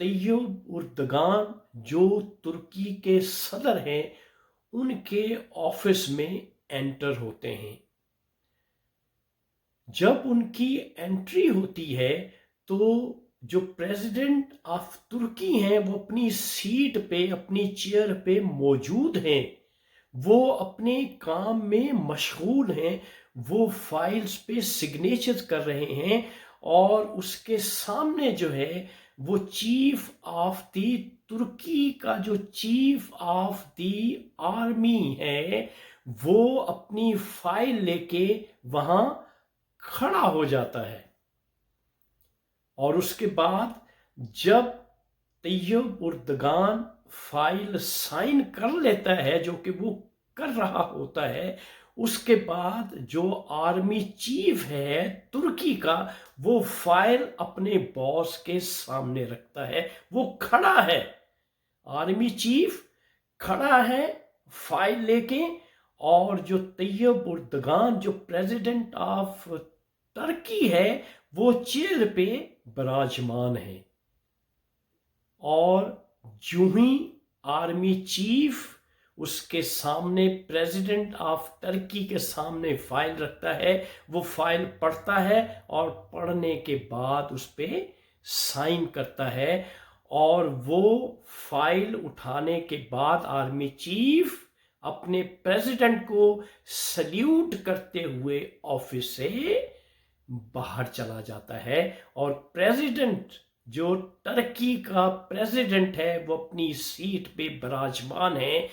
Tayyip Erdogan جو ترکی کے صدر ہیں ان کے آفس میں انٹر ہوتے ہیں۔ جب ان کی انٹری ہوتی ہے تو جو پریزیڈنٹ آف ترکی ہیں وہ اپنی سیٹ پہ، اپنی چیئر پہ موجود ہیں، وہ اپنے کام میں مشغول ہیں، وہ فائلز پہ سگنیچر کر رہے ہیں، اور اس کے سامنے جو ہے وہ چیف آف دی ترکی کا جو چیف آف دی آرمی ہے وہ اپنی فائل لے کے وہاں کھڑا ہو جاتا ہے۔ اور اس کے بعد جب طیب اردگان فائل سائن کر لیتا ہے، جو کہ وہ کر رہا ہوتا ہے، اس کے بعد جو آرمی چیف ہے ترکی کا وہ فائل اپنے باس کے سامنے رکھتا ہے، وہ کھڑا ہے، آرمی چیف کھڑا ہے فائل لے کے، اور جو طیب اردگان جو پریزیڈنٹ آف ترکی ہے وہ چیئر پہ براجمان ہے۔ اور جو ہی آرمی چیف اس کے سامنے پریزیڈنٹ آف ترکی کے سامنے فائل رکھتا ہے، وہ فائل پڑھتا ہے اور پڑھنے کے بعد اس پہ سائن کرتا ہے، اور وہ فائل اٹھانے کے بعد آرمی چیف اپنے پریزیڈنٹ کو سلیوٹ کرتے ہوئے آفس سے باہر چلا جاتا ہے، اور پریزیڈنٹ جو ترکی کا پریزیڈنٹ ہے وہ اپنی سیٹ پہ براجمان ہے،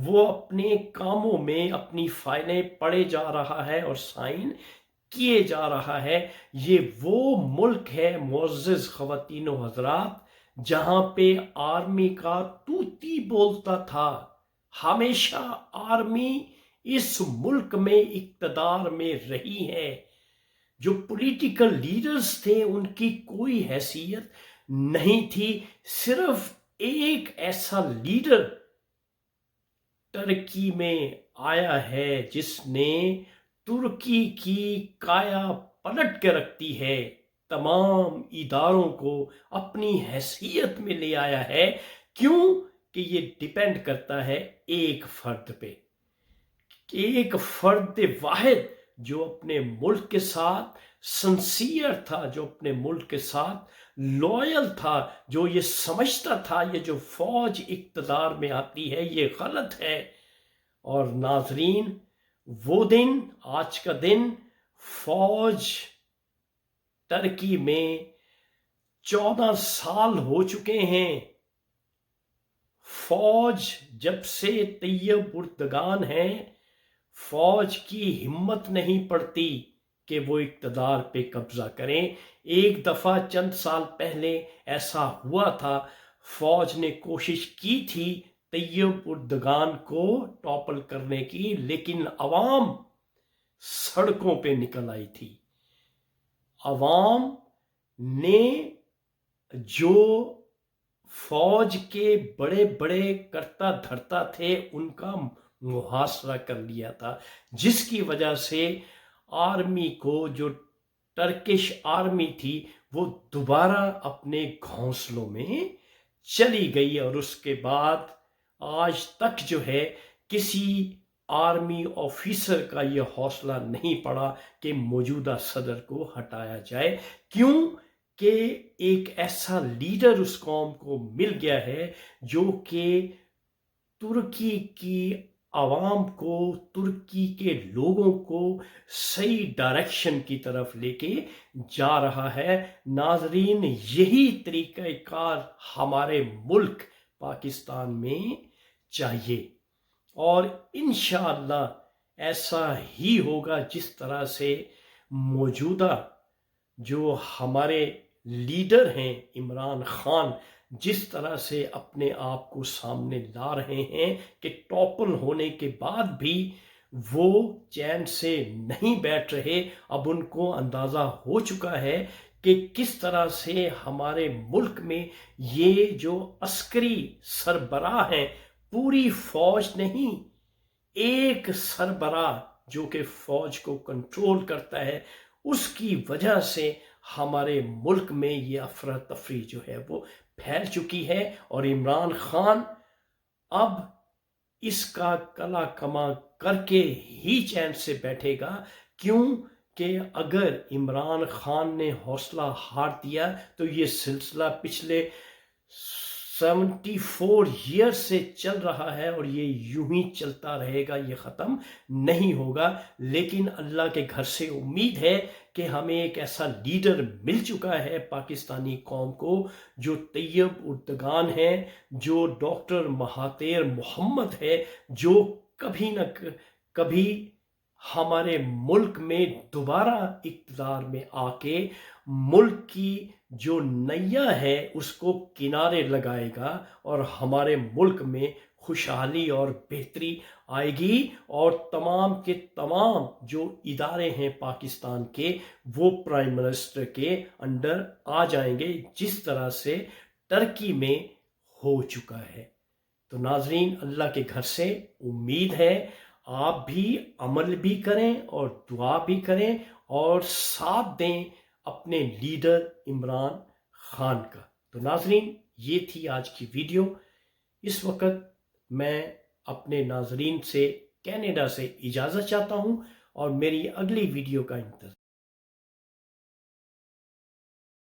وہ اپنے کاموں میں اپنی فائلیں پڑھے جا رہا ہے اور سائن کیے جا رہا ہے۔ یہ وہ ملک ہے معزز خواتین و حضرات جہاں پہ آرمی کا توتی بولتا تھا۔ ہمیشہ آرمی اس ملک میں اقتدار میں رہی ہے۔ جو پولیٹیکل لیڈرز تھے ان کی کوئی حیثیت نہیں تھی، صرف ایک ایسا لیڈر ترکی میں آیا ہے جس نے ترکی کی کایا پلٹ کے رکھتی ہے، تمام اداروں کو اپنی حیثیت میں لے آیا ہے۔ کیوں کہ یہ ڈیپینڈ کرتا ہے ایک فرد پہ، ایک فرد واحد جو اپنے ملک کے ساتھ سنسیئر تھا، جو اپنے ملک کے ساتھ لوئل تھا، جو یہ سمجھتا تھا یہ جو فوج اقتدار میں آتی ہے یہ غلط ہے۔ اور ناظرین، وہ دن، آج کا دن، فوج ترکی میں 14 سال ہو چکے ہیں۔ فوج جب سے طیب اردگان ہیں، فوج کی ہمت نہیں پڑتی کہ وہ اقتدار پہ قبضہ کریں۔ ایک دفعہ چند سال پہلے ایسا ہوا تھا، فوج نے کوشش کی تھی طیب اردگان کو ٹاپل کرنے کی، لیکن عوام سڑکوں پہ نکل آئی تھی۔ عوام نے جو فوج کے بڑے بڑے کرتا دھرتا تھے ان کا محاصرہ کر لیا تھا، جس کی وجہ سے آرمی کو، جو ٹرکش آرمی تھی، وہ دوبارہ اپنے گھونسلوں میں چلی گئی، اور اس کے بعد آج تک جو ہے کسی آرمی آفیسر کا یہ حوصلہ نہیں پڑا کہ موجودہ صدر کو ہٹایا جائے۔ کیوں کہ ایک ایسا لیڈر اس قوم کو مل گیا ہے جو کہ ترکی کی عوام کو، ترکی کے لوگوں کو صحیح ڈائریکشن کی طرف لے کے جا رہا ہے۔ ناظرین، یہی طریقہ کار ہمارے ملک پاکستان میں چاہیے، اور انشاءاللہ ایسا ہی ہوگا جس طرح سے موجودہ جو ہمارے لیڈر ہیں عمران خان جس طرح سے اپنے آپ کو سامنے لا رہے ہیں کہ ٹاپل ہونے کے بعد بھی وہ چین سے نہیں بیٹھ رہے۔ اب ان کو اندازہ ہو چکا ہے کہ کس طرح سے ہمارے ملک میں یہ جو عسکری سربراہ ہیں، پوری فوج نہیں، ایک سربراہ جو کہ فوج کو کنٹرول کرتا ہے، اس کی وجہ سے ہمارے ملک میں یہ افراتفری جو ہے وہ پھیل چکی ہے اور عمران خان اب اس کا کلا کما کر کے ہی چین سے بیٹھے گا. کیوں کہ اگر عمران خان نے حوصلہ ہار دیا تو یہ سلسلہ پچھلے 74 ایئر سے چل رہا ہے اور یہ یوں ہی چلتا رہے گا, یہ ختم نہیں ہوگا. لیکن اللہ کے گھر سے امید ہے کہ ہمیں ایک ایسا لیڈر مل چکا ہے پاکستانی قوم کو جو طیب اردگان ہے, جو ڈاکٹر مہاتیر محمد ہے, جو کبھی نہ کبھی ہمارے ملک میں دوبارہ اقتدار میں آ کے ملک کی جو نیا ہے اس کو کنارے لگائے گا اور ہمارے ملک میں خوشحالی اور بہتری آئے گی, اور تمام کے تمام جو ادارے ہیں پاکستان کے وہ پرائم منسٹر کے انڈر آ جائیں گے, جس طرح سے ترکی میں ہو چکا ہے. تو ناظرین, اللہ کے گھر سے امید ہے آپ بھی عمل بھی کریں اور دعا بھی کریں اور ساتھ دیں اپنے لیڈر عمران خان کا. تو ناظرین, یہ تھی آج کی ویڈیو. اس وقت میں اپنے ناظرین سے کینیڈا سے اجازت چاہتا ہوں اور میری اگلی ویڈیو کا انتظار